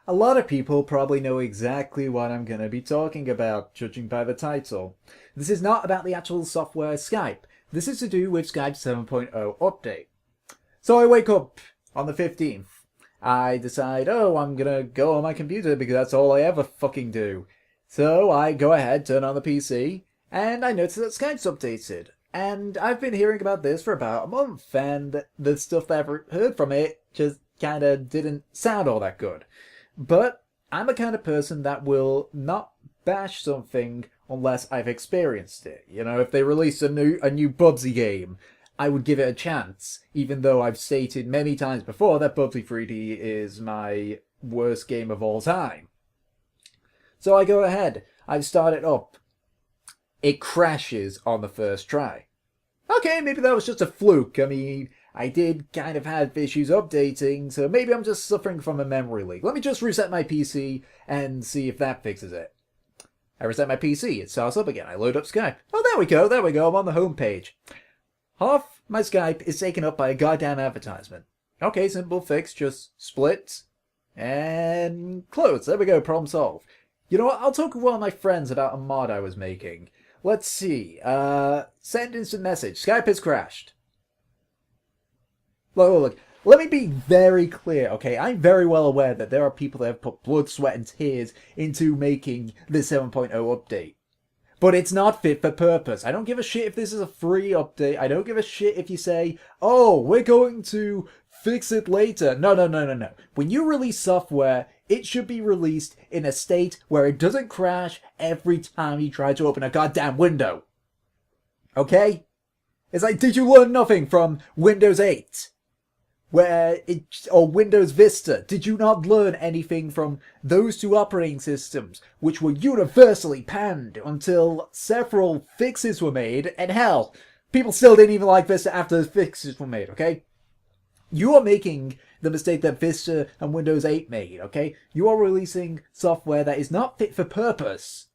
A lot of people probably know exactly what I'm going to be talking about, judging by the title. This is not about the actual software Skype. This is to do with Skype 7.0 update. So I wake up on the 15th. I decide, I'm going to go on my computer because that's all I ever fucking do. So I go ahead, turn on the PC, and I notice that Skype's updated. And I've been hearing about this for about a month, and the stuff that I've heard from it just kind of didn't sound all that good. But I'm the kind of person that will not bash something unless I've experienced it. You know, if they release a new Bubsy game, I would give it a chance, even though I've stated many times before that Bubsy 3D is my worst game of all time. So I go ahead, I start it up. It crashes on the first try. Okay, maybe that was just a fluke. I mean, I did kind of have issues updating, so maybe I'm just suffering from a memory leak. Let me just reset my PC and see if that fixes it. I reset my PC, it starts up again. I load up Skype. Oh, there we go, I'm on the home page. Half my Skype is taken up by a goddamn advertisement. Okay, simple fix, just split and close. There we go, problem solved. You know what, I'll talk with one of my friends about a mod I was making. Let's see, send instant message. Skype has crashed. Look, let me be very clear, okay? I'm very well aware that there are people that have put blood, sweat, and tears into making this 7.0 update. But it's not fit for purpose. I don't give a shit if this is a free update. I don't give a shit if you say, we're going to fix it later. No. When you release software, it should be released in a state where it doesn't crash every time you try to open a goddamn window. Okay? It's like, did you learn nothing from Windows 8? Or Windows Vista? Did you not learn anything from those two operating systems, which were universally panned until several fixes were made, and hell, people still didn't even like Vista after those fixes were made, okay? You are making the mistake that Vista and Windows 8 made, okay? You are releasing software that is not fit for purpose.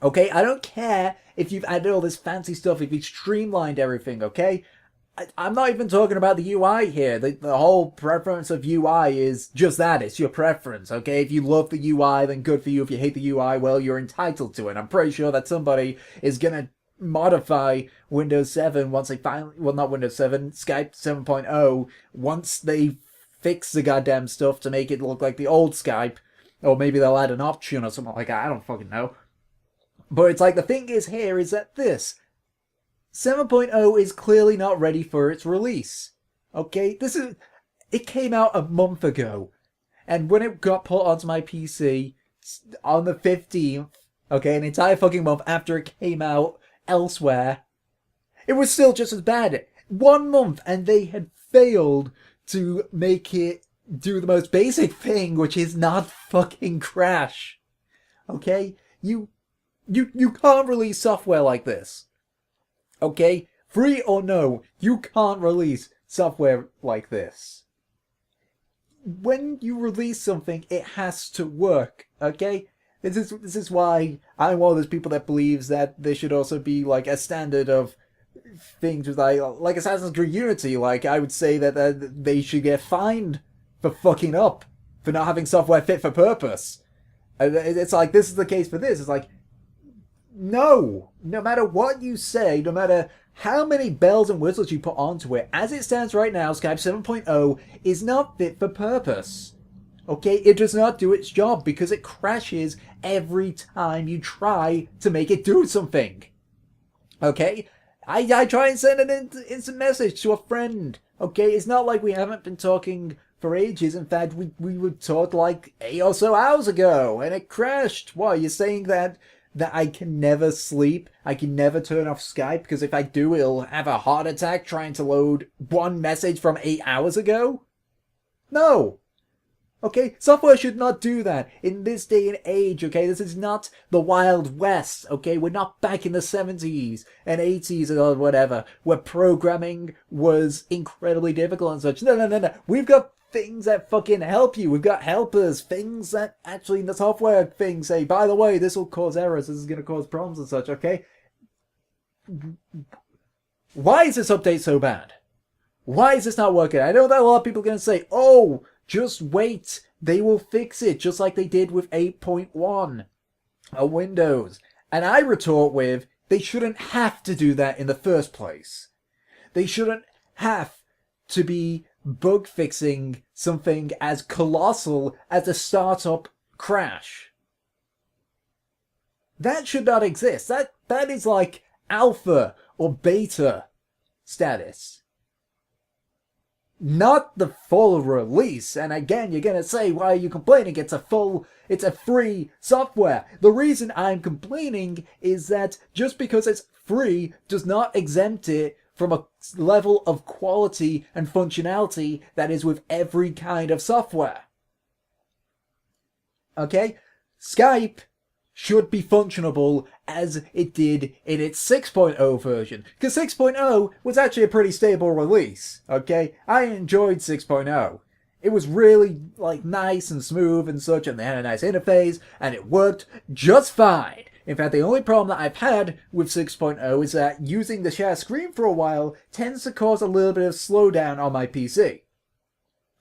Okay, I don't care if you've added all this fancy stuff, if you've streamlined everything, okay? I'm not even talking about the UI here. The whole preference of UI is just that. It's your preference, okay? If you love the UI, then good for you. If you hate the UI, well, you're entitled to it. I'm pretty sure that somebody is going to modify Windows 7 once they finally... Well, not Windows 7, Skype 7.0, once they fix the goddamn stuff to make it look like the old Skype. Or maybe they'll add an option or something like that. I don't fucking know. But it's like, the thing is here is that this 7.0 is clearly not ready for its release. Okay, it came out a month ago, and when it got put onto my PC on the 15th, okay, an entire fucking month after it came out elsewhere, it was still just as bad. 1 month, and they had failed to make it do the most basic thing, which is not fucking crash. Okay, you can't release software like this. Okay? Free or no, you can't release software like this. When you release something, it has to work, okay? This is why I'm one of those people that believes that there should also be, like, a standard of things with, like Assassin's Creed Unity. Like, I would say that they should get fined for fucking up, for not having software fit for purpose. It's like, this is the case for this. It's like, no matter what you say, no matter how many bells and whistles you put onto it, as it stands right now, Skype 7.0 is not fit for purpose. Okay, it does not do its job because it crashes every time you try to make it do something. Okay, I try and send an instant message to a friend. Okay, it's not like we haven't been talking for ages. In fact, we would talk like 8 or so hours ago, and it crashed. Why, you're saying that I can never sleep, I can never turn off Skype, because if I do, it'll have a heart attack trying to load one message from 8 hours ago? No! Okay, software should not do that in this day and age, okay? This is not the Wild West, okay? We're not back in the 70s and 80s or whatever, where programming was incredibly difficult and such. No. We've got things that fucking help you. We've got helpers, things that actually in the software things say, by the way, this will cause errors, this is going to cause problems and such, okay? Why is this update so bad? Why is this not working? I know that a lot of people are going to say, Just wait. They will fix it, just like they did with 8.1 on Windows. And I retort with, they shouldn't have to do that in the first place. They shouldn't have to be bug fixing something as colossal as a startup crash. That should not exist. That is like alpha or beta status. Not the full release. And again, you're gonna say, why are you complaining? It's a free software. The reason I'm complaining is that just because it's free does not exempt it from a level of quality and functionality that is with every kind of software. Okay? Skype should be functionable as it did in its 6.0 version. Because 6.0 was actually a pretty stable release, okay? I enjoyed 6.0. It was really, nice and smooth and such, and they had a nice interface, and it worked just fine. In fact, the only problem that I've had with 6.0 is that using the share screen for a while tends to cause a little bit of slowdown on my PC.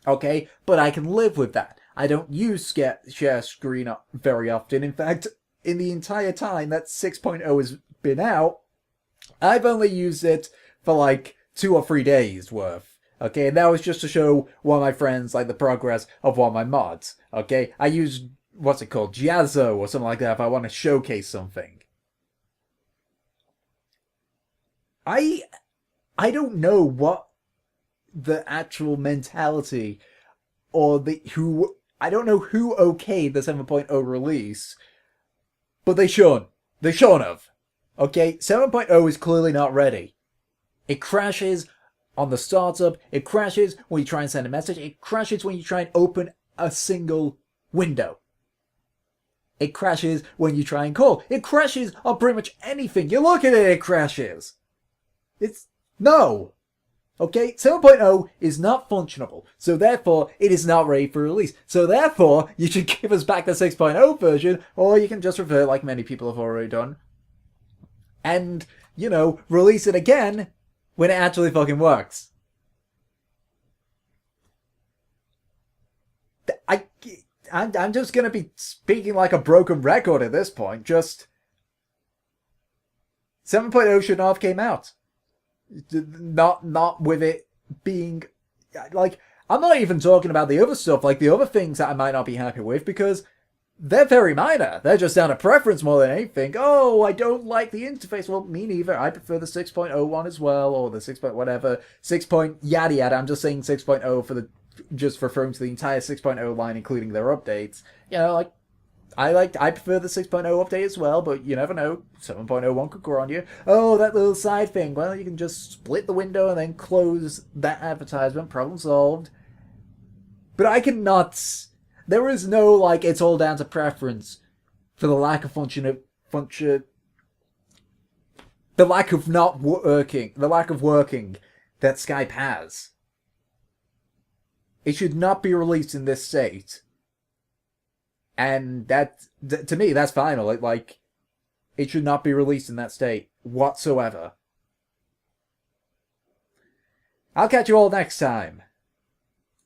Okay? But I can live with that. I don't use share screen very often. In fact, in the entire time that 6.0 has been out, I've only used it for 2 or 3 days worth. Okay, and that was just to show one of my friends the progress of one of my mods. Okay, I used, what's it called, Jazzo or something like that if I want to showcase something. I don't know what the actual mentality or I don't know who okayed the 7.0 release, but they shouldn't. They shouldn't have. Okay, 7.0 is clearly not ready. It crashes on the startup. It crashes when you try and send a message. It crashes when you try and open a single window. It crashes when you try and call. It crashes on pretty much anything. You look at it, it crashes. No. Okay, 7.0 is not functionable, so therefore it is not ready for release. So therefore, you should give us back the 6.0 version, or you can just revert like many people have already done. And, release it again when it actually fucking works. I'm just gonna be speaking like a broken record at this point, 7.0 should not have came out. Not with it being I'm not even talking about the other stuff, the other things that I might not be happy with, because they're very minor. They're just down to preference more than anything. Oh, I don't like the interface. Well, me neither. I prefer the 6.0 one as well, or the 6. Whatever. 6. Yada yada. I'm just saying 6.0 just referring to the entire 6.0 line, including their updates. I prefer the 6.0 update as well, but you never know. 7.01 could grow on you. Oh, that little side thing. Well, you can just split the window and then close that advertisement. Problem solved. But I cannot. There is no, it's all down to preference for the lack of the lack of not working, the lack of working that Skype has. It should not be released in this state. And to me, that's final. It should not be released in that state whatsoever. I'll catch you all next time.